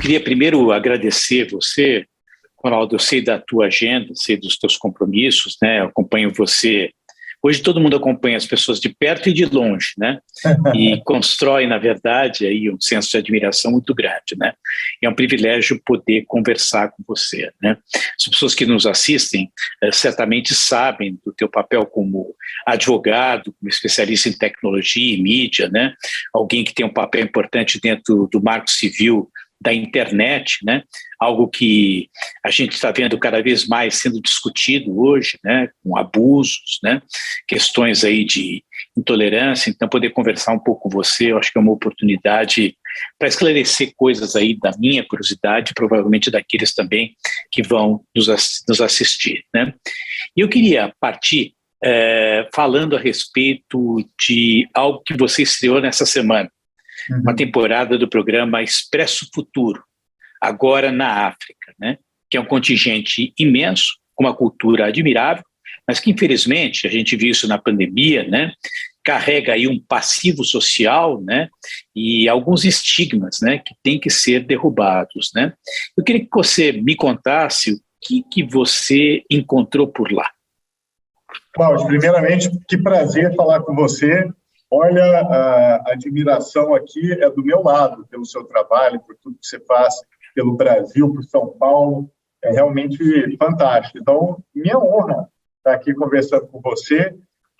queria primeiro agradecer você, Ronaldo. Eu sei da tua agenda, sei dos teus compromissos, né? Eu acompanho você. Hoje todo mundo acompanha as pessoas de perto e de longe, né? E constrói, na verdade, aí um senso de admiração muito grande, né? E é um privilégio poder conversar com você, né? As pessoas que nos assistem certamente sabem do teu papel como advogado, como especialista em tecnologia e mídia, né? Alguém que tem um papel importante dentro do marco civil da internet, né? Algo que a gente está vendo cada vez mais sendo discutido hoje, né? Com abusos, né? Questões aí de intolerância. Então, poder conversar um pouco com você, eu acho que é uma oportunidade para esclarecer coisas aí da minha curiosidade, provavelmente daqueles também que vão nos assistir, né? E eu queria partir falando a respeito de algo que você estreou nessa semana, uma temporada do programa Expresso Futuro, agora na África, né? Que é um contingente imenso, com uma cultura admirável, mas que infelizmente, a gente viu isso na pandemia, né? Carrega aí um passivo social, né? E alguns estigmas, né? Que têm que ser derrubados, né? Eu queria que você me contasse o que você encontrou por lá. Cláudio, primeiramente, que prazer falar com você. Olha, a admiração aqui é do meu lado, pelo seu trabalho, por tudo que você faz pelo Brasil, por São Paulo. É realmente fantástico. Então, minha honra estar aqui conversando com você.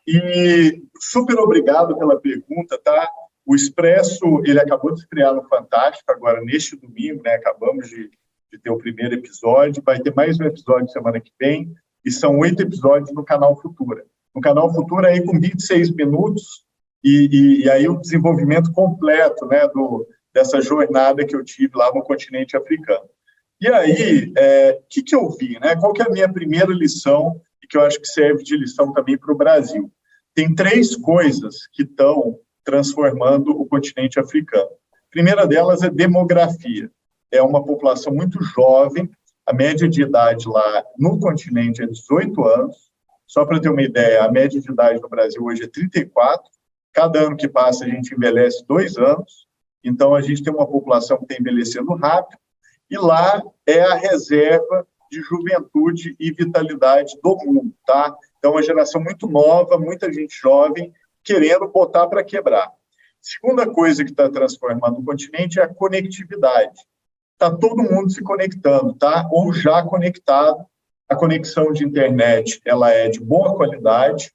E super obrigado pela pergunta, tá? O Expresso, ele acabou de estrear no Fantástico, agora neste domingo, né? Acabamos de ter o primeiro episódio. Vai ter mais um episódio semana que vem. E são 8 episódios no Canal Futura. No Canal Futura, aí com 26 minutos, e aí o desenvolvimento completo, né, dessa jornada que eu tive lá no continente africano. E aí, que eu vi, né? Qual que é a minha primeira lição, e que eu acho que serve de lição também para o Brasil? Tem 3 coisas que estão transformando o continente africano. A primeira delas é demografia. É uma população muito jovem, a média de idade lá no continente é 18 anos. Só para ter uma ideia, a média de idade no Brasil hoje é 34. Cada ano que passa, a gente envelhece 2 anos. Então, a gente tem uma população que está envelhecendo rápido. E lá é a reserva de juventude e vitalidade do mundo, tá? Então, uma geração muito nova, muita gente jovem, querendo botar para quebrar. Segunda coisa que está transformando o continente é a conectividade. Está todo mundo se conectando, tá? Ou já conectado. A conexão de internet, ela é de boa qualidade,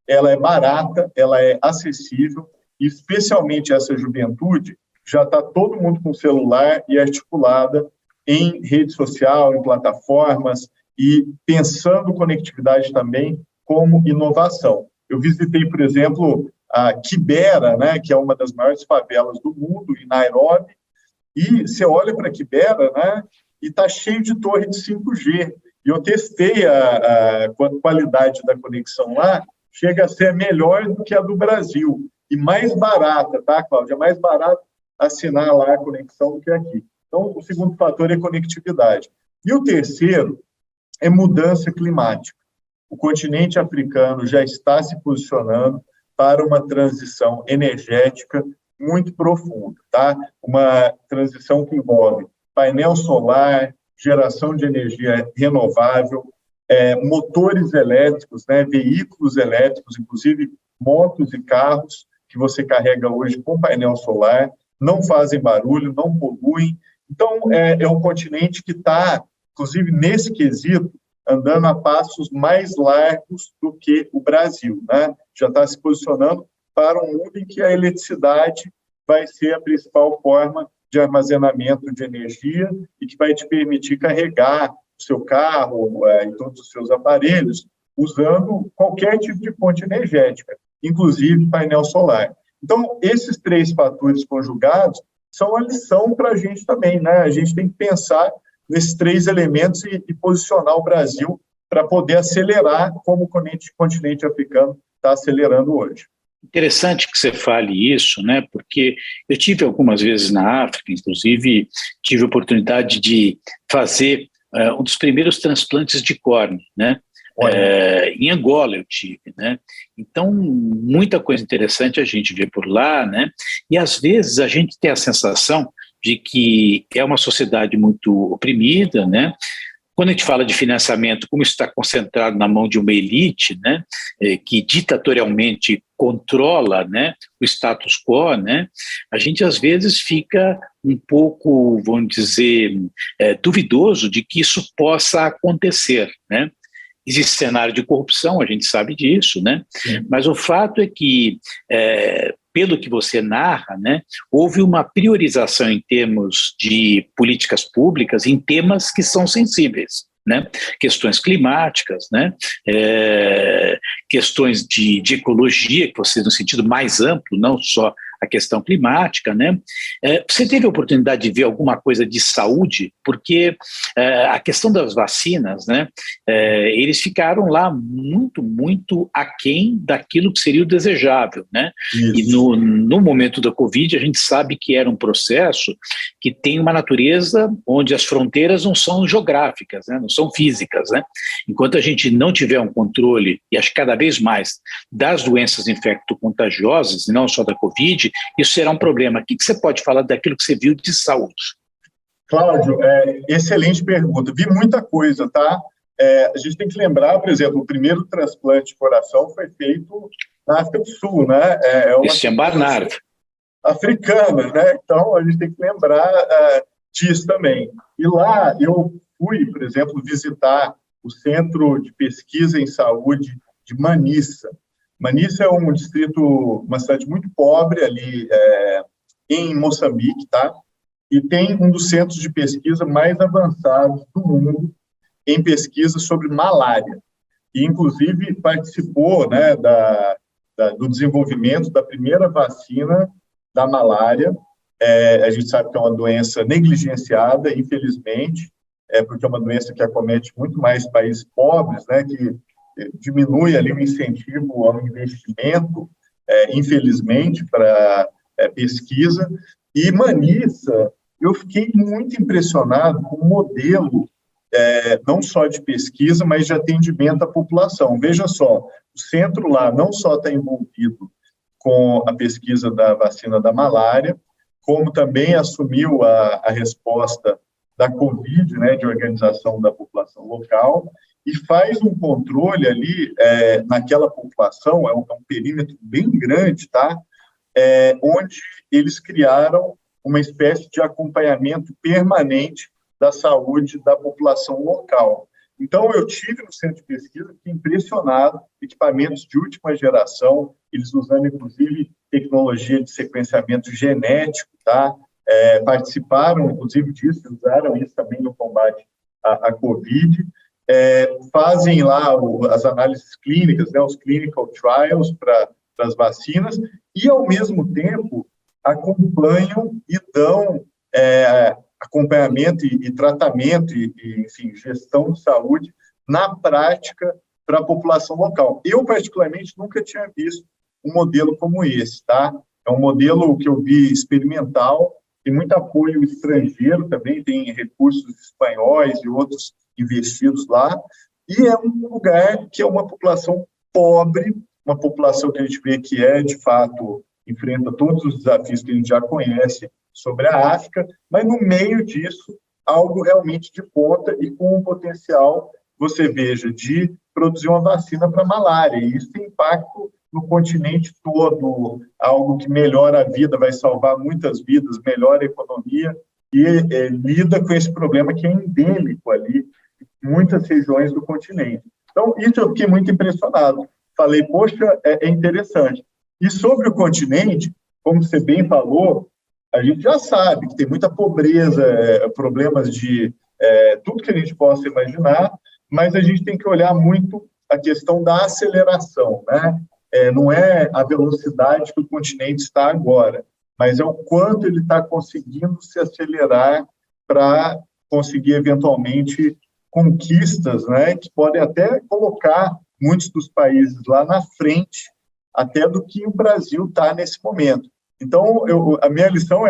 ela é barata, ela é acessível, e especialmente essa juventude, já está todo mundo com celular e articulada em rede social, em plataformas, e pensando conectividade também como inovação. Eu visitei, por exemplo, a Kibera, né, que é uma das maiores favelas do mundo, em Nairobi, e você olha para Kibera, né, e está cheio de torre de 5G. E eu testei a qualidade da conexão lá, chega a ser melhor do que a do Brasil. E mais barata, tá, Cláudia? É mais barato assinar lá a conexão do que aqui. Então, o segundo fator é conectividade. E o terceiro é mudança climática. O continente africano já está se posicionando para uma transição energética muito profunda, tá? Uma transição que envolve painel solar, geração de energia renovável, motores elétricos, né, veículos elétricos, inclusive motos e carros que você carrega hoje com painel solar, não fazem barulho, não poluem. Então, é um continente que está, inclusive nesse quesito, andando a passos mais largos do que o Brasil, né? Já está se posicionando para um mundo em que a eletricidade vai ser a principal forma de armazenamento de energia e que vai te permitir carregar o seu carro e todos os seus aparelhos usando qualquer tipo de fonte energética, inclusive painel solar. Então, esses 3 fatores conjugados são a lição para a gente também, né? A gente tem que pensar nesses 3 elementos e posicionar o Brasil para poder acelerar como o continente africano está acelerando hoje. Interessante que você fale isso, né? Porque eu tive algumas vezes na África, inclusive tive a oportunidade de fazer um dos primeiros transplantes de córnea, né? Em Angola eu tive, né? Então, muita coisa interessante a gente vê por lá, né? E às vezes a gente tem a sensação de que é uma sociedade muito oprimida, né? Quando a gente fala de financiamento, como isso está concentrado na mão de uma elite, né, que ditatorialmente controla, né, o status quo, né, a gente às vezes fica um pouco, vamos dizer, duvidoso de que isso possa acontecer, né? Existe cenário de corrupção, a gente sabe disso, né? Mas o fato é que, pelo que você narra, né, houve uma priorização em termos de políticas públicas em temas que são sensíveis, né? Questões climáticas, né? Questões de ecologia, que você no sentido mais amplo, não só a questão climática, né? Você teve a oportunidade de ver alguma coisa de saúde? Porque a questão das vacinas, né? Eles ficaram lá muito aquém daquilo que seria o desejável, né? E no momento da Covid, a gente sabe que era um processo que tem uma natureza onde as fronteiras não são geográficas, né? Não são físicas, né? Enquanto a gente não tiver um controle, e acho que cada vez mais, das doenças infecto-contagiosas, e não só da Covid, isso será um problema. O que você pode falar daquilo que você viu de saúde? Cláudio, excelente pergunta. Vi muita coisa, tá? A gente tem que lembrar, por exemplo, o primeiro transplante de coração foi feito na África do Sul, né? Isso é Barnard. Africana, né? Então, a gente tem que lembrar disso também. E lá, eu fui, por exemplo, visitar o Centro de Pesquisa em Saúde de Manissa. Manissa é um distrito, uma cidade muito pobre ali em Moçambique, tá? E tem um dos centros de pesquisa mais avançados do mundo em pesquisa sobre malária. E, inclusive, participou, né, do desenvolvimento da primeira vacina da malária. A gente sabe que é uma doença negligenciada, infelizmente, porque é uma doença que acomete muito mais países pobres, né, que diminui ali o incentivo ao investimento, infelizmente, para pesquisa. E Manissa, eu fiquei muito impressionado com o modelo, não só de pesquisa, mas de atendimento à população. Veja só, o centro lá não só está envolvido com a pesquisa da vacina da malária, como também assumiu a resposta da Covid, né, de organização da população local, e faz um controle ali naquela população, é um perímetro bem grande, tá? Onde eles criaram uma espécie de acompanhamento permanente da saúde da população local. Então, eu tive no centro de pesquisa, fiquei impressionado, equipamentos de última geração, eles usando, inclusive, tecnologia de sequenciamento genético, tá? Participaram, inclusive, disso, usaram isso também no combate à Covid, fazem lá as análises clínicas, né, os clinical trials para as vacinas, e, ao mesmo tempo, acompanham e dão acompanhamento e tratamento e, enfim, gestão de saúde na prática para a população local. Eu, particularmente, nunca tinha visto um modelo como esse, tá? É um modelo que eu vi experimental, tem muito apoio estrangeiro também, tem recursos espanhóis e outros investidos lá, e é um lugar que é uma população pobre, uma população que a gente vê que de fato, enfrenta todos os desafios que a gente já conhece sobre a África, mas no meio disso, algo realmente de ponta e com um potencial, você veja, de produzir uma vacina para a malária, e isso tem impacto no continente todo, algo que melhora a vida, vai salvar muitas vidas, melhora a economia e lida com esse problema que é endêmico ali, em muitas regiões do continente. Então, isso eu fiquei muito impressionado. Falei, poxa, é interessante. E sobre o continente, como você bem falou, a gente já sabe que tem muita pobreza, problemas de tudo que a gente possa imaginar, mas a gente tem que olhar muito a questão da aceleração, né? Não é a velocidade que o continente está agora, mas é o quanto ele está conseguindo se acelerar para conseguir, eventualmente, conquistas, né, que podem até colocar muitos dos países lá na frente, até do que o Brasil está nesse momento. Então, a minha lição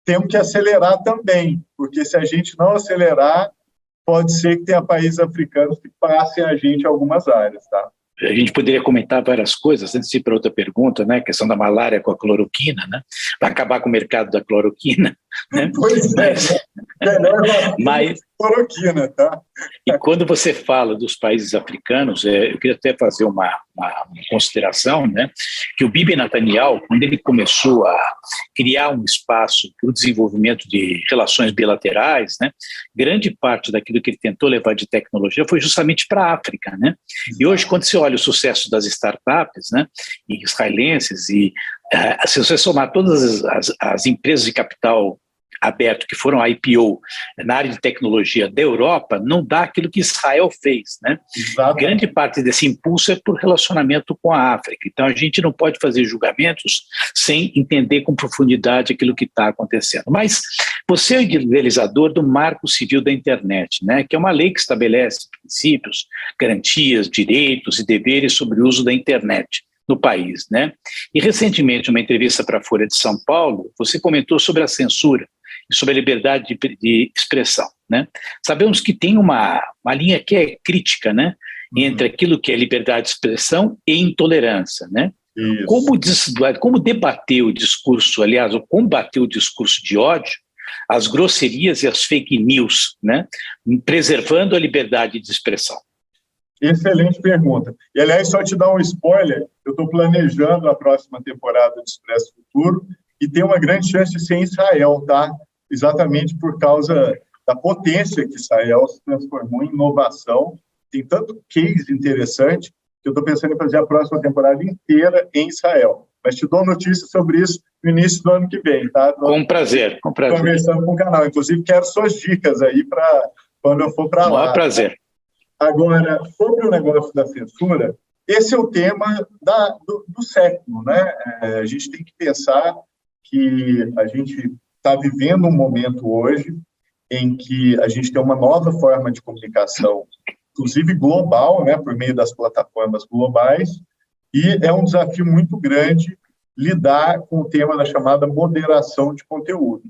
temos que acelerar também, porque se a gente não acelerar, pode ser que tenha países africanos que passem a gente em algumas áreas, tá? A gente poderia comentar várias coisas, antes de ir para outra pergunta, né? A questão da malária com a cloroquina, né? Vai acabar com o mercado da cloroquina, Né? Pois é, Mas cloroquina, tá? e quando você fala dos países africanos, eu queria até fazer uma consideração, né, que o Bibi Netanyahu, quando ele começou a criar um espaço para o desenvolvimento de relações bilaterais, né, grande parte daquilo que ele tentou levar de tecnologia foi justamente para a África, né? E hoje, quando você olha o sucesso das startups, né, israelenses, e se você somar todas as empresas de capital aberto que foram IPO na área de tecnologia da Europa, não dá aquilo que Israel fez, né? Grande parte desse impulso é por relacionamento com a África. Então a gente não pode fazer julgamentos sem entender com profundidade aquilo que está acontecendo. Mas você é o idealizador do Marco Civil da Internet, né? Que é uma lei que estabelece princípios, garantias, direitos e deveres sobre o uso da internet no país, né? E recentemente, numa entrevista para a Folha de São Paulo, você comentou sobre a censura e sobre a liberdade de expressão, né? Sabemos que tem uma linha que é crítica, né? Entre aquilo que é liberdade de expressão e intolerância, né? Como debater o discurso, aliás, ou combater o discurso de ódio, as grosserias e as fake news, né? Preservando a liberdade de expressão. Excelente pergunta. E, aliás, só te dar um spoiler, eu estou planejando a próxima temporada de Expresso Futuro e tem uma grande chance de ser em Israel, tá? Exatamente por causa da potência que Israel se transformou em inovação. Tem tanto case interessante que eu estou pensando em fazer a próxima temporada inteira em Israel. Mas te dou notícias sobre isso no início do ano que vem, tá? Com prazer, com prazer. Conversando com o canal. Inclusive, quero suas dicas aí para quando eu for para lá. Com prazer. Agora, sobre o negócio da censura, esse é o tema do século, né? A gente tem que pensar que a gente está vivendo um momento hoje em que a gente tem uma nova forma de comunicação, inclusive global, né, por meio das plataformas globais, e é um desafio muito grande lidar com o tema da chamada moderação de conteúdo.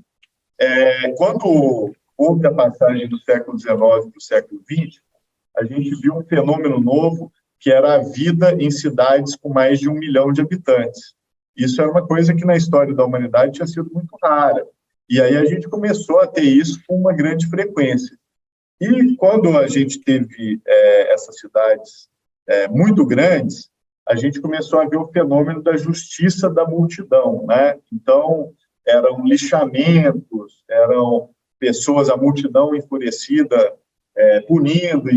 Quando houve a passagem do século XIX para o século XX, a gente viu um fenômeno novo, que era a vida em cidades com mais de 1 milhão de habitantes. Isso era uma coisa que na história da humanidade tinha sido muito rara. E aí a gente começou a ter isso com uma grande frequência. E quando a gente teve essas cidades muito grandes, a gente começou a ver o fenômeno da justiça da multidão, né? Então, eram lixamentos, eram pessoas, a multidão enfurecida, punindo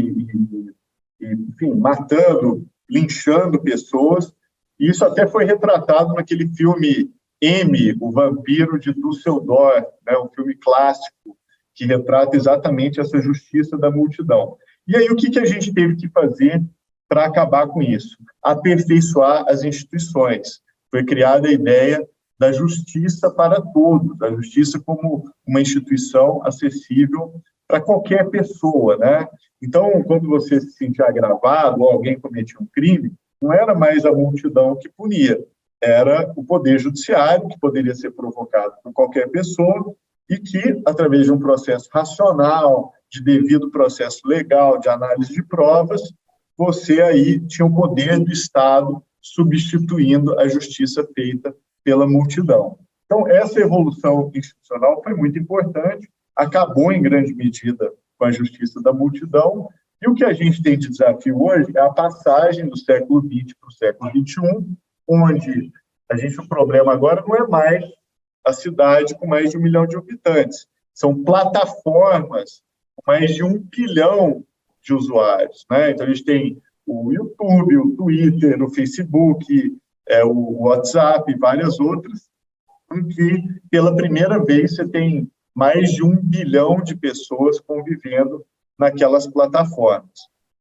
enfim, matando, linchando pessoas. E isso até foi retratado naquele filme M, O Vampiro de Düsseldorf, né, um filme clássico que retrata exatamente essa justiça da multidão. E aí o que a gente teve que fazer para acabar com isso? Aperfeiçoar as instituições. Foi criada a ideia da justiça para todos, a justiça como uma instituição acessível para qualquer pessoa, né? Então, quando você se sentia agravado ou alguém cometia um crime, não era mais a multidão que punia, era o poder judiciário, que poderia ser provocado por qualquer pessoa e que, através de um processo racional, de devido processo legal, de análise de provas, você aí tinha o poder do Estado substituindo a justiça feita pela multidão. Então, essa evolução institucional foi muito importante, acabou em grande medida com a justiça da multidão, e o que a gente tem de desafio hoje é a passagem do século XX para o século XXI, onde o problema agora não é mais a cidade com mais de 1 milhão de habitantes, são plataformas com mais de 1 bilhão de usuários, né? Então, a gente tem o YouTube, o Twitter, o Facebook, o WhatsApp e várias outras, em que, pela primeira vez, você tem mais de 1 bilhão de pessoas convivendo naquelas plataformas.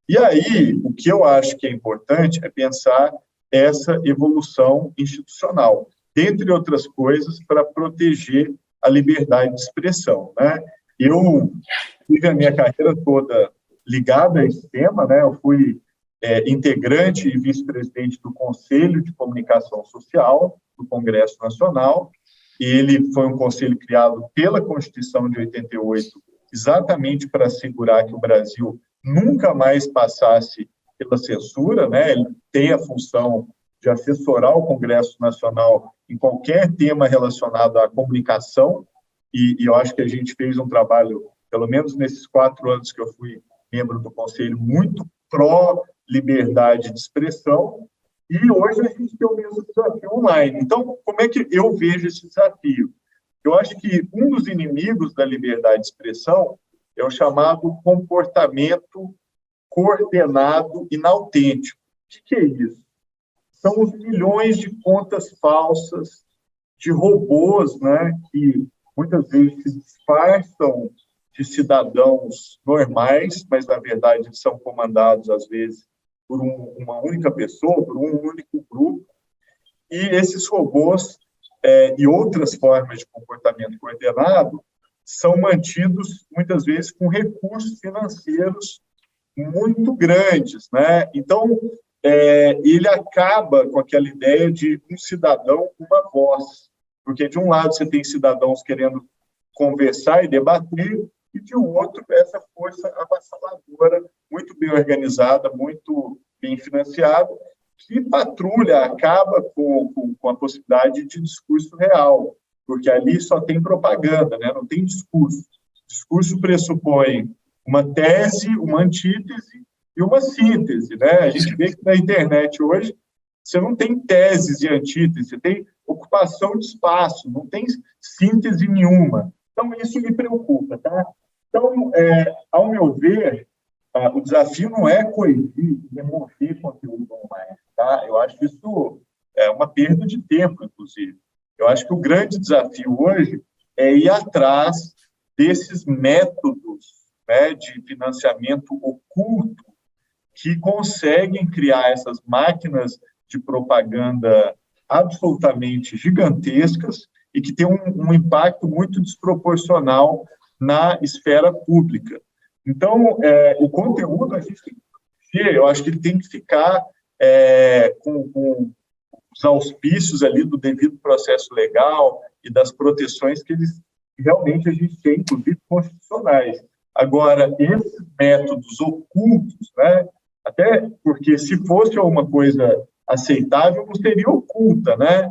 E aí, o que eu acho que é importante é pensar essa evolução institucional, dentre outras coisas, para proteger a liberdade de expressão, né? Eu tive a minha carreira toda ligada a esse tema, né? Eu fui integrante e vice-presidente do Conselho de Comunicação Social do Congresso Nacional. Ele foi um conselho criado pela Constituição de 88, exatamente para assegurar que o Brasil nunca mais passasse pela censura, né? Ele tem a função de assessorar o Congresso Nacional em qualquer tema relacionado à comunicação, e eu acho que a gente fez um trabalho, pelo menos nesses 4 anos que eu fui membro do Conselho, muito pró-liberdade de expressão, e hoje a gente tem o mesmo desafio online. Então, como é que eu vejo esse desafio? Eu acho que um dos inimigos da liberdade de expressão é o chamado comportamento coordenado inautêntico. O que é isso? São os milhões de contas falsas, de robôs, né, que muitas vezes se disfarçam de cidadãos normais, mas, na verdade, são comandados, às vezes, por uma única pessoa, por um único grupo. E esses robôs e outras formas de comportamento coordenado são mantidos, muitas vezes, com recursos financeiros muito grandes, né? Então, ele acaba com aquela ideia de um cidadão com uma voz, porque, de um lado, você tem cidadãos querendo conversar e debater, e, de outro, essa força avassaladora, muito bem organizada, muito bem financiada, que patrulha, acaba com a possibilidade de discurso real, porque ali só tem propaganda, né? Não tem discurso. Discurso pressupõe uma tese, uma antítese e uma síntese, né? A gente vê que na internet hoje você não tem teses e antíteses, você tem ocupação de espaço, não tem síntese nenhuma. Então, isso me preocupa, tá? Então, ao meu ver, o desafio não é coibir, remover conteúdo online, tá? Eu acho que isso é uma perda de tempo, inclusive. Eu acho que o grande desafio hoje é ir atrás desses métodos, né, de financiamento oculto que conseguem criar essas máquinas de propaganda absolutamente gigantescas e que têm um impacto muito desproporcional na esfera pública. Então, o conteúdo, a gente tem que eu acho que ele tem que ficar com os auspícios ali do devido processo legal e das proteções que realmente a gente tem, inclusive constitucionais. Agora, esses métodos ocultos, né, até porque se fosse alguma coisa aceitável, não seria oculta, né?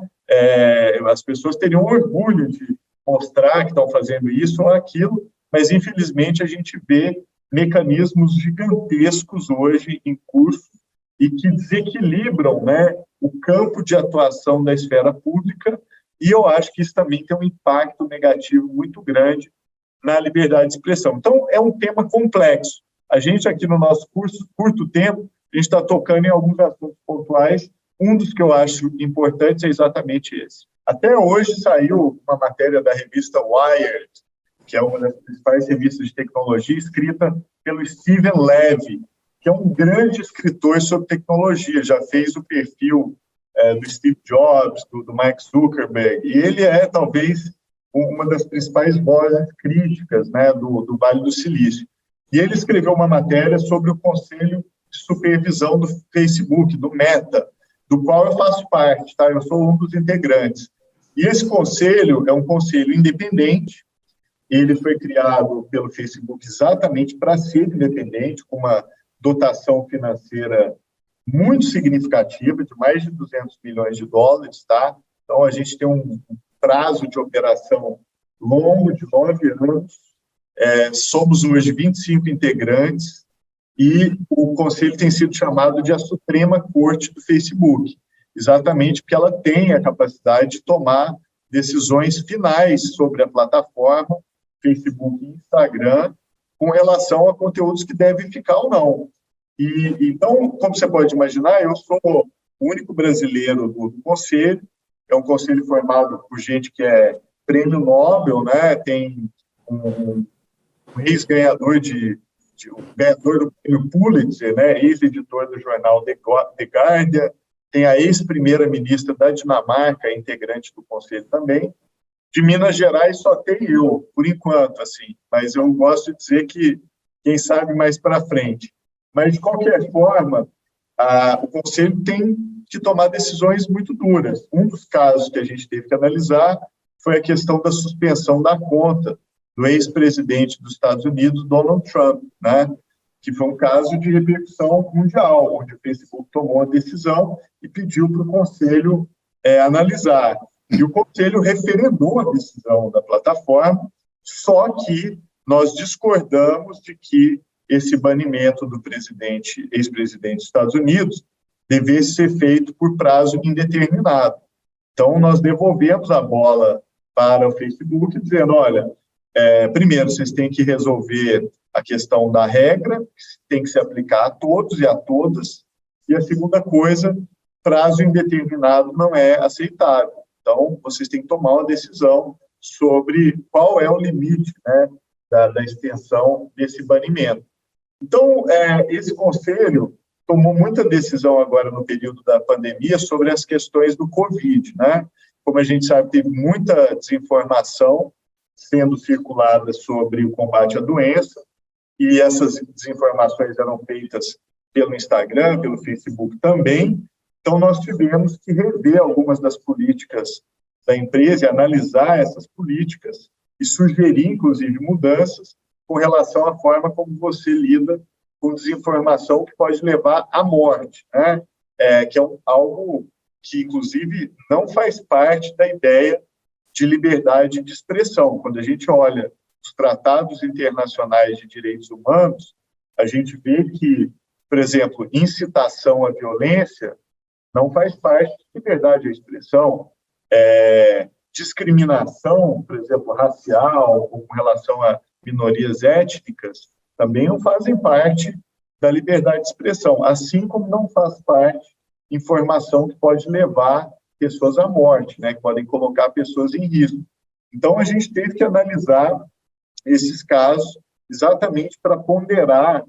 As pessoas teriam orgulho de mostrar que estão fazendo isso ou aquilo, mas, infelizmente, a gente vê mecanismos gigantescos hoje em curso e que desequilibram, né, o campo de atuação da esfera pública, e eu acho que isso também tem um impacto negativo muito grande na liberdade de expressão. Então, é um tema complexo. A gente, aqui no nosso curto tempo, a gente está tocando em alguns assuntos pontuais. Um dos que eu acho importantes é exatamente esse. Até hoje saiu uma matéria da revista Wired, que é uma das principais revistas de tecnologia, escrita pelo Steven Levy, que é um grande escritor sobre tecnologia, já fez o perfil do Steve Jobs, do Mark Zuckerberg, e ele é, talvez, uma das principais vozes críticas, né, do Vale do Silício. E ele escreveu uma matéria sobre o Conselho de Supervisão do Facebook, do Meta, do qual eu faço parte, tá? Eu sou um dos integrantes. E esse conselho é um conselho independente, ele foi criado pelo Facebook exatamente para ser independente, com uma dotação financeira muito significativa, de mais de 200 milhões de dólares, tá? Então, a gente tem um prazo de operação longo, de 9 anos, somos hoje 25 integrantes, e o conselho tem sido chamado de a Suprema Corte do Facebook, exatamente porque ela tem a capacidade de tomar decisões finais sobre a plataforma, Facebook e Instagram, com relação a conteúdos que devem ficar ou não. Então, como você pode imaginar, eu sou o único brasileiro do conselho, é um conselho formado por gente que é prêmio Nobel, né? Tem um ex-ganhador ganhador do prêmio Pulitzer, né? Ex-editor do jornal The Guardian, tem a ex-primeira-ministra da Dinamarca, integrante do conselho também. De Minas Gerais só tem eu, por enquanto, assim, mas eu gosto de dizer que quem sabe mais para frente. Mas, de qualquer forma, o Conselho tem que tomar decisões muito duras. Um dos casos que a gente teve que analisar foi a questão da suspensão da conta do ex-presidente dos Estados Unidos, Donald Trump, né? Que foi um caso de repercussão mundial, onde o Facebook tomou a decisão e pediu para o Conselho analisar. E o Conselho referendou a decisão da plataforma, só que nós discordamos de que esse banimento do ex-presidente dos Estados Unidos devesse ser feito por prazo indeterminado. Então, nós devolvemos a bola para o Facebook, dizendo, olha, primeiro, vocês têm que resolver a questão da regra, que tem que se aplicar a todos e a todas, e a segunda coisa, prazo indeterminado não é aceitável. Então, vocês têm que tomar uma decisão sobre qual é o limite, né, da extensão desse banimento. Então, esse conselho tomou muita decisão agora no período da pandemia sobre as questões do Covid, né? Como a gente sabe, teve muita desinformação sendo circulada sobre o combate à doença, e essas desinformações eram feitas pelo Instagram, pelo Facebook também. Então, nós tivemos que rever algumas das políticas da empresa e analisar essas políticas e sugerir, inclusive, mudanças com relação à forma como você lida com desinformação que pode levar à morte, né? Que é algo que, inclusive, não faz parte da ideia de liberdade de expressão. Quando a gente olha os tratados internacionais de direitos humanos, a gente vê que, por exemplo, incitação à violência não faz parte de liberdade de expressão. Discriminação, por exemplo, racial, ou com relação a minorias étnicas, também não fazem parte da liberdade de expressão, assim como não faz parte informação que pode levar pessoas à morte, né, que podem colocar pessoas em risco. Então, a gente teve que analisar esses casos exatamente para ponderar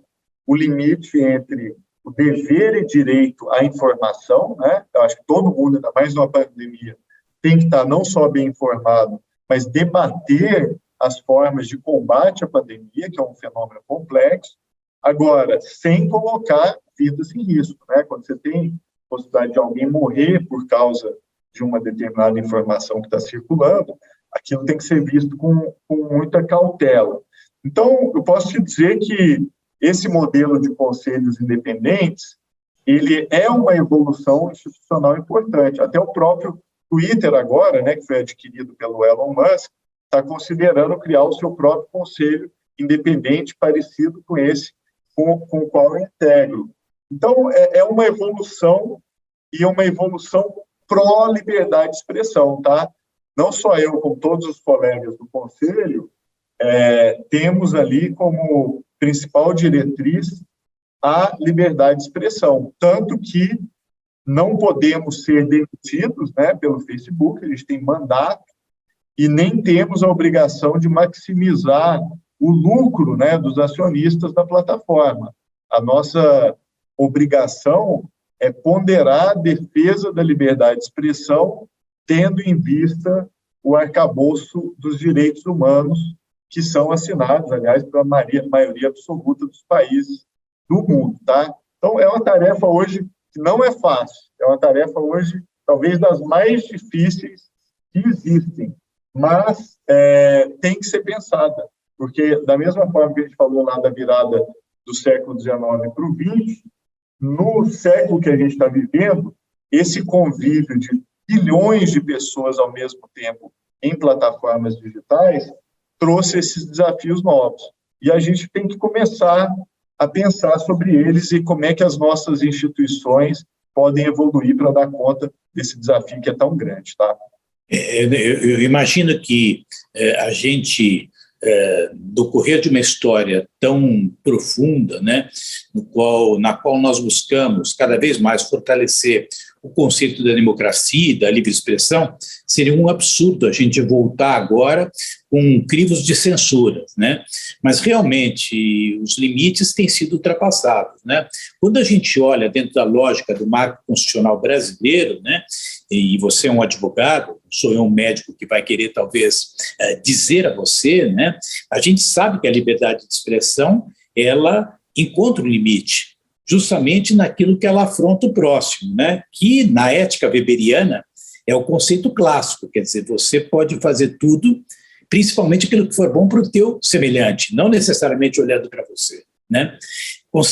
o limite entre o dever e direito à informação, né? Eu acho que todo mundo, ainda mais numa pandemia, tem que estar não só bem informado, mas debater as formas de combate à pandemia, que é um fenômeno complexo, agora, sem colocar vidas em risco, né? Quando você tem possibilidade de alguém morrer por causa de uma determinada informação que está circulando, aquilo tem que ser visto com muita cautela. Então, eu posso te dizer que esse modelo de conselhos independentes, ele é uma evolução institucional importante. Até o próprio Twitter agora, né, que foi adquirido pelo Elon Musk, está considerando criar o seu próprio conselho independente, parecido com esse com o qual eu integro. Então, é uma evolução, e uma evolução pró-liberdade de expressão, tá? Não só eu, como todos os colegas do conselho, temos ali como principal diretriz a liberdade de expressão, tanto que não podemos ser demitidos, né, pelo Facebook, a gente tem mandato, e nem temos a obrigação de maximizar o lucro, né, dos acionistas da plataforma. A nossa obrigação é ponderar a defesa da liberdade de expressão, tendo em vista o arcabouço dos direitos humanos, que são assinados, aliás, pela maioria absoluta dos países do mundo, tá? Então, é uma tarefa hoje que não é fácil, é uma tarefa hoje, talvez, das mais difíceis que existem, mas tem que ser pensada, porque, da mesma forma que a gente falou lá da virada do século XIX para o XX, no século que a gente está vivendo, esse convívio de bilhões de pessoas ao mesmo tempo em plataformas digitais trouxe esses desafios novos. E a gente tem que começar a pensar sobre eles e como é que as nossas instituições podem evoluir para dar conta desse desafio que é tão grande, tá? Eu imagino que a gente, no correr de uma história tão profunda, né, na qual nós buscamos cada vez mais fortalecer o conceito da democracia e da livre expressão, seria um absurdo a gente voltar agora com crivos de censura, né? Mas realmente os limites têm sido ultrapassados, né? Quando a gente olha dentro da lógica do marco constitucional brasileiro, né, e você é um advogado, sou eu um médico que vai querer talvez dizer a você, né, a gente sabe que a liberdade de expressão, ela encontra um limite, justamente naquilo que ela afronta o próximo, né? Que na ética weberiana é o conceito clássico, quer dizer, você pode fazer tudo, principalmente aquilo que for bom para o teu semelhante, não necessariamente olhando para você, né?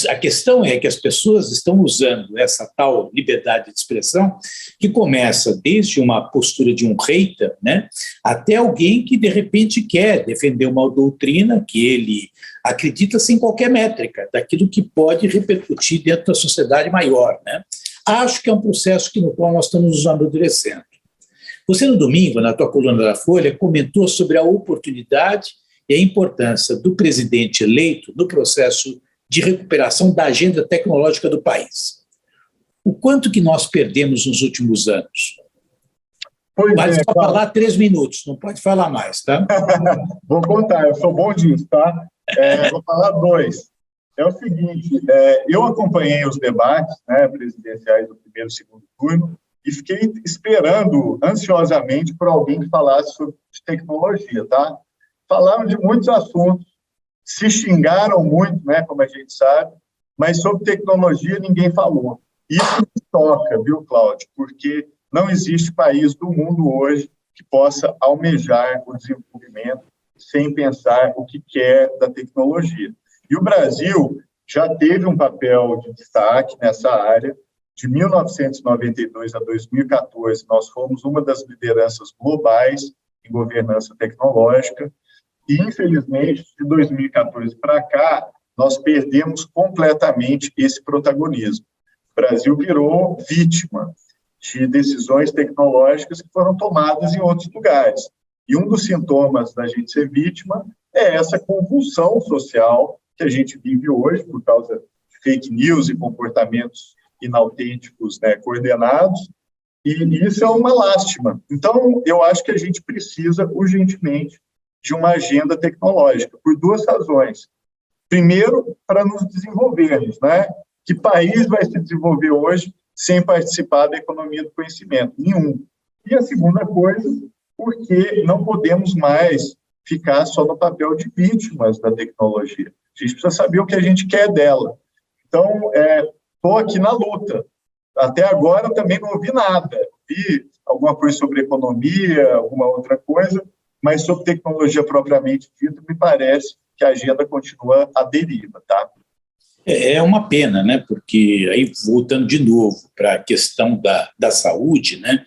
A questão é que as pessoas estão usando essa tal liberdade de expressão, que começa desde uma postura de um hater, né, até alguém que, de repente, quer defender uma doutrina que ele acredita sem qualquer métrica, daquilo que pode repercutir dentro da sociedade maior, né. Acho que é um processo no qual nós estamos nos amadurecendo. Você, no domingo, na tua coluna da Folha, comentou sobre a oportunidade e a importância do presidente eleito no processo de recuperação da agenda tecnológica do país. O quanto que nós perdemos nos últimos anos? Vale só falar 3 minutos, não pode falar mais, tá? Vou contar, eu sou bom disso, tá? Vou falar 2. É o seguinte, eu acompanhei os debates, né, presidenciais do primeiro e segundo turno e fiquei esperando ansiosamente por alguém que falasse sobre tecnologia, tá? Falaram de muitos assuntos, se xingaram muito, né, como a gente sabe, mas sobre tecnologia ninguém falou. Isso me toca, viu, Cláudio? Porque não existe país do mundo hoje que possa almejar o desenvolvimento sem pensar o que quer da tecnologia. E o Brasil já teve um papel de destaque nessa área. De 1992 a 2014, nós fomos uma das lideranças globais em governança tecnológica. E, infelizmente, de 2014 para cá, nós perdemos completamente esse protagonismo. O Brasil virou vítima de decisões tecnológicas que foram tomadas em outros lugares. E um dos sintomas da gente ser vítima é essa convulsão social que a gente vive hoje por causa de fake news e comportamentos inautênticos, né, coordenados, e isso é uma lástima. Então, eu acho que a gente precisa urgentemente de uma agenda tecnológica, por 2 razões. Primeiro, para nos desenvolvermos, né? Que país vai se desenvolver hoje sem participar da economia do conhecimento? Nenhum. E a segunda coisa, porque não podemos mais ficar só no papel de vítimas da tecnologia. A gente precisa saber o que a gente quer dela. Então, estou aqui na luta. Até agora também não ouvi nada. Vi alguma coisa sobre economia, alguma outra coisa, mas sobre tecnologia propriamente dita, me parece que a agenda continua à deriva, tá? É uma pena, né? Porque aí, voltando de novo para a questão da saúde, né?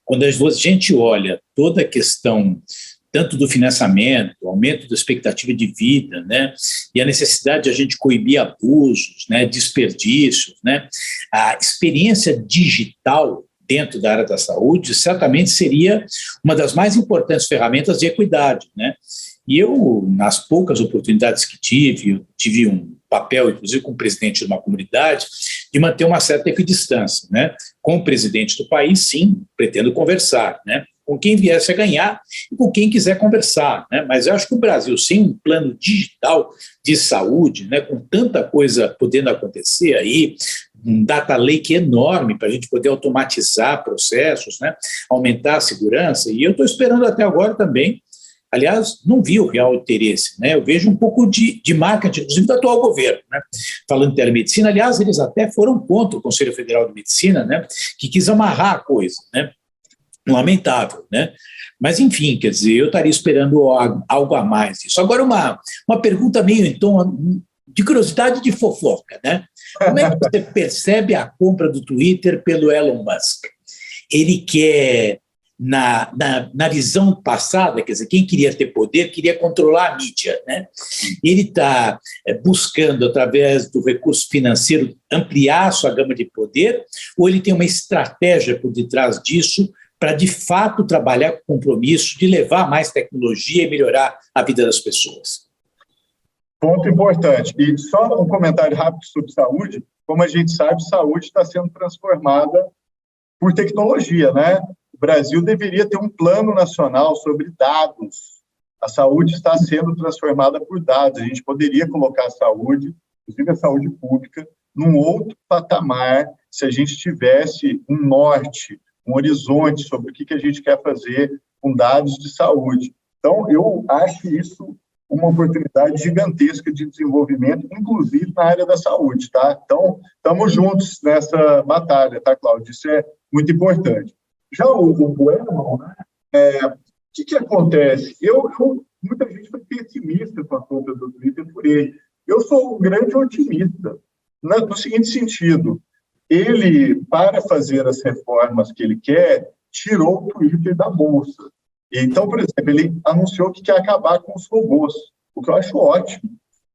Quando a gente olha toda a questão tanto do financiamento, aumento da expectativa de vida, né, e a necessidade de a gente coibir abusos, né, desperdícios, né, a experiência digital dentro da área da saúde certamente seria uma das mais importantes ferramentas de equidade, né? E eu, nas poucas oportunidades que tive um papel, inclusive como presidente de uma comunidade, de manter uma certa equidistância, né? Com o presidente do país, sim, pretendo conversar, né? Com quem viesse a ganhar e com quem quiser conversar, né? Mas eu acho que o Brasil, sem um plano digital de saúde, né, com tanta coisa podendo acontecer aí, um data lake enorme para a gente poder automatizar processos, né, aumentar a segurança, e eu estou esperando até agora também. Aliás, não vi o real interesse, né? Eu vejo um pouco de marketing, inclusive do atual governo, né? Falando de telemedicina. Aliás, eles até foram contra o Conselho Federal de Medicina, né? Que quis amarrar a coisa, né? Lamentável, né? Mas, enfim, quer dizer, eu estaria esperando algo a mais disso. Agora, uma pergunta meio em tom de curiosidade de fofoca, né? Como é que você percebe a compra do Twitter pelo Elon Musk? Ele quer, na visão passada, quer dizer, quem queria ter poder queria controlar a mídia, né? Ele está buscando, através do recurso financeiro, ampliar a sua gama de poder, ou ele tem uma estratégia por detrás disso para, de fato, trabalhar com o compromisso de levar mais tecnologia e melhorar a vida das pessoas? Ponto importante. E só um comentário rápido sobre saúde. Como a gente sabe, saúde está sendo transformada por tecnologia, né? O Brasil deveria ter um plano nacional sobre dados. A saúde está sendo transformada por dados. A gente poderia colocar a saúde, inclusive a saúde pública, num outro patamar se a gente tivesse um norte, um horizonte sobre o que a gente quer fazer com dados de saúde. Então, eu acho isso uma oportunidade gigantesca de desenvolvimento, inclusive na área da saúde, tá? Então, estamos juntos nessa batalha, tá, Cláudio? Isso é muito importante. Já o Elon, né, o que acontece? Muita gente foi pessimista com a compra do Twitter por ele, Eu sou um grande otimista, no seguinte sentido, ele, para fazer as reformas que ele quer, tirou o Twitter da bolsa. Então, por exemplo, ele anunciou que quer acabar com os robôs, o que eu acho ótimo.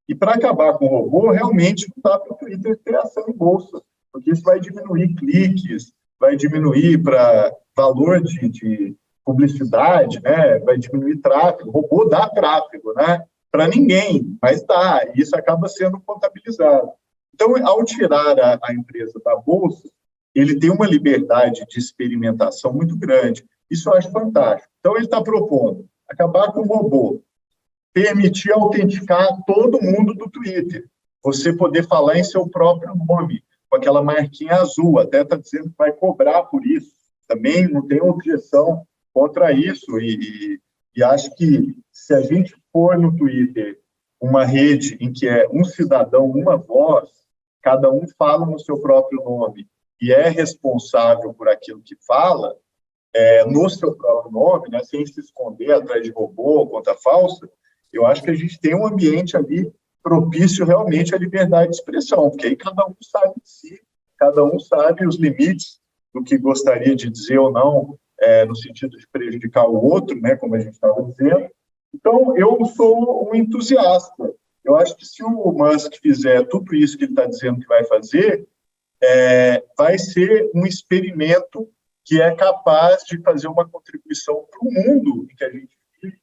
E para acabar com o robô, realmente não dá para o Twitter ter ação em bolsa, porque isso vai diminuir cliques, vai diminuir para valor de publicidade, né? Vai diminuir tráfego. O robô dá tráfego, né? Para ninguém, mas dá, e isso acaba sendo contabilizado. Então, ao tirar a empresa da bolsa, ele tem uma liberdade de experimentação muito grande. Isso eu acho fantástico. Então, ele está propondo acabar com o robô, permitir autenticar todo mundo do Twitter, você poder falar em seu próprio nome, com aquela marquinha azul, até está dizendo que vai cobrar por isso. Também não tem objeção contra isso, e acho que se a gente for no Twitter uma rede em que é um cidadão, uma voz, cada um fala no seu próprio nome e é responsável por aquilo que fala, no seu próprio nome, né, sem se esconder atrás de robô, conta falsa, eu acho que a gente tem um ambiente ali propício realmente à liberdade de expressão, porque aí cada um sabe de si, cada um sabe os limites do que gostaria de dizer ou não, no sentido de prejudicar o outro, né, como a gente estava dizendo. Então, eu sou um entusiasta. Eu acho que se o Musk fizer tudo isso que ele está dizendo que vai fazer, vai ser um experimento que é capaz de fazer uma contribuição para o mundo em que a gente vive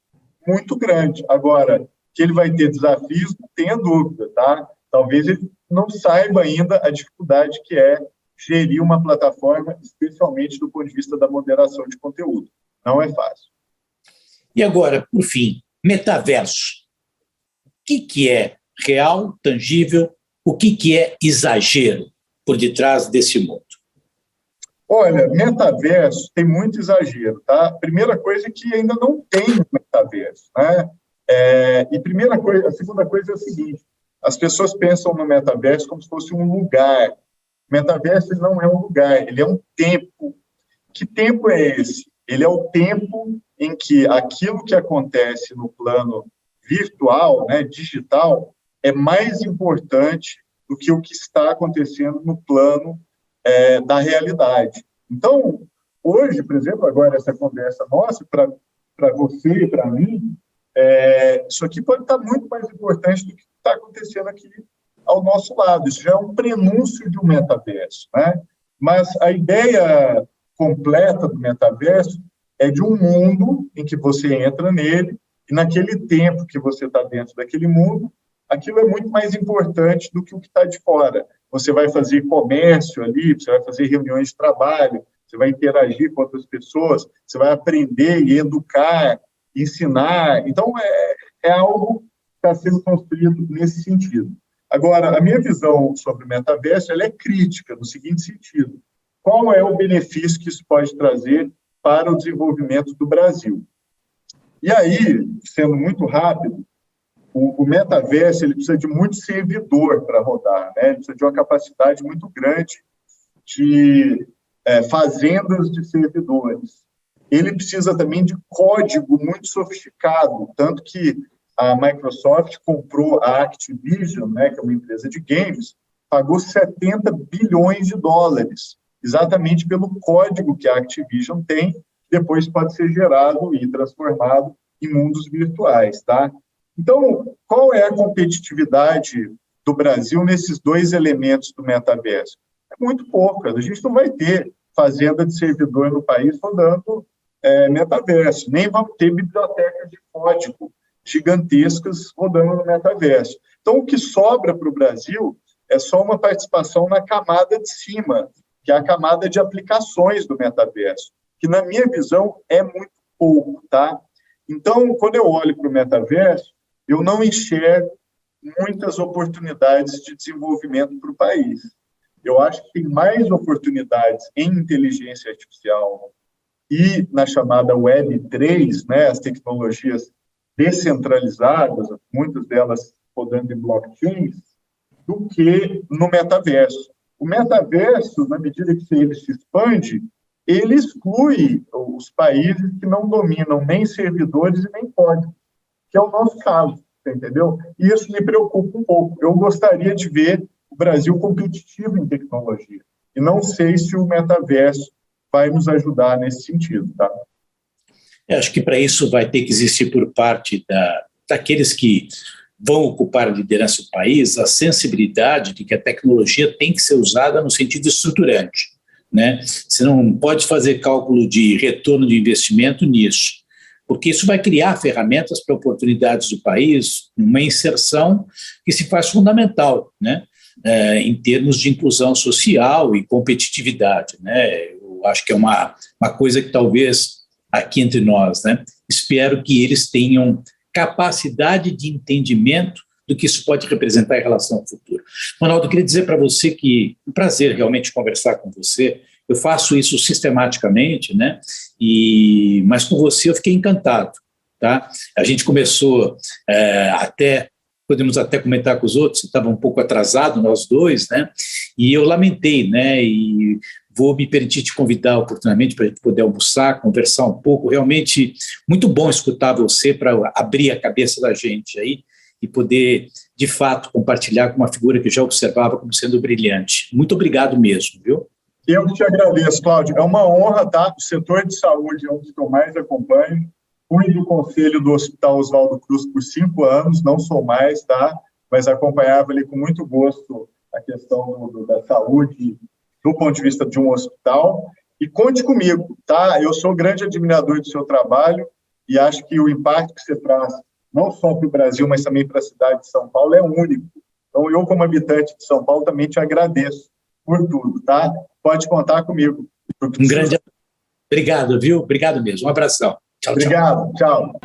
muito grande. Agora, que ele vai ter desafios, não tenha dúvida, tá? Talvez ele não saiba ainda a dificuldade que é gerir uma plataforma, especialmente do ponto de vista da moderação de conteúdo. Não é fácil. E agora, por fim, metaverso. O que é real, tangível? O que é exagero por detrás desse mundo? Olha, metaverso tem muito exagero, tá? Primeira coisa é que ainda não tem metaverso, né? A segunda coisa é a seguinte: as pessoas pensam no metaverso como se fosse um lugar. Metaverso não é um lugar, ele é um tempo. Que tempo é esse? Ele é o tempo em que aquilo que acontece no plano virtual, né, digital, é mais importante do que o que está acontecendo no plano da realidade. Então, hoje, por exemplo, agora essa conversa nossa, para você e para mim, isso aqui pode estar muito mais importante do que está acontecendo aqui ao nosso lado. Isso já é um prenúncio de um metaverso, né? Mas a ideia completa do metaverso é de um mundo em que você entra nele e naquele tempo que você está dentro daquele mundo, aquilo é muito mais importante do que o que está de fora. Você vai fazer comércio ali, você vai fazer reuniões de trabalho, você vai interagir com outras pessoas, você vai aprender e educar, ensinar. Então, é algo que está sendo construído nesse sentido. Agora, a minha visão sobre o metaverso ela é crítica, no seguinte sentido: qual é o benefício que isso pode trazer para o desenvolvimento do Brasil? E aí, sendo muito rápido, o metaverso ele precisa de muito servidor para rodar, né? Ele precisa de uma capacidade muito grande de fazendas de servidores. Ele precisa também de código muito sofisticado, tanto que a Microsoft comprou a Activision, né, que é uma empresa de games, pagou 70 bilhões de dólares, exatamente pelo código que a Activision tem, que depois pode ser gerado e transformado em mundos virtuais, tá? Então, qual é a competitividade do Brasil nesses dois elementos do metaverso? É muito pouca. A gente não vai ter fazenda de servidor no país rodando metaverso, nem vamos ter bibliotecas de código gigantescas rodando no metaverso. Então, o que sobra para o Brasil é só uma participação na camada de cima, que é a camada de aplicações do metaverso, que, na minha visão, é muito pouco, tá? Então, quando eu olho para o metaverso, eu não enxergo muitas oportunidades de desenvolvimento para o país. Eu acho que tem mais oportunidades em inteligência artificial e na chamada Web3, né, as tecnologias descentralizadas, muitas delas rodando em blockchains, do que no metaverso. O metaverso, na medida que ele se expande, ele exclui os países que não dominam nem servidores e nem código, que é o nosso caso. você entendeu? E isso me preocupa um pouco. Eu gostaria de ver o Brasil competitivo em tecnologia. E não sei se o metaverso vai nos ajudar nesse sentido, tá? Eu acho que para isso vai ter que existir por parte daqueles que vão ocupar a liderança do país a sensibilidade de que a tecnologia tem que ser usada no sentido estruturante, né? Você não pode fazer cálculo de retorno de investimento nisso, porque isso vai criar ferramentas para oportunidades do país, uma inserção que se faz fundamental, né? Em termos de inclusão social e competitividade, né? Eu acho que é uma coisa que talvez aqui entre nós, né? Espero que eles tenham capacidade de entendimento do que isso pode representar em relação ao futuro. Ronaldo, eu queria dizer para você que é um prazer realmente conversar com você. Eu faço isso sistematicamente, né? Mas com você eu fiquei encantado, tá? A gente começou podemos até comentar com os outros, estava um pouco atrasado nós dois, né? E eu lamentei, né? E vou me permitir te convidar oportunamente para a gente poder almoçar, conversar um pouco. Realmente muito bom escutar você para abrir a cabeça da gente aí e poder, de fato, compartilhar com uma figura que eu já observava como sendo brilhante. Muito obrigado mesmo, viu? Eu que te agradeço, Cláudio. É uma honra, tá? O setor de saúde é um dos que eu mais acompanho. Fui do conselho do Hospital Oswaldo Cruz por 5 anos, não sou mais, tá? Mas acompanhava ali com muito gosto a questão da saúde do ponto de vista de um hospital. E conte comigo, tá? Eu sou grande admirador do seu trabalho e acho que o impacto que você traz, não só para o Brasil, mas também para a cidade de São Paulo, é único. Então, eu, como habitante de São Paulo, também te agradeço por tudo, tá? Pode contar comigo. Um grande obrigado, viu? Obrigado mesmo. Um abração. Tchau, obrigado, tchau.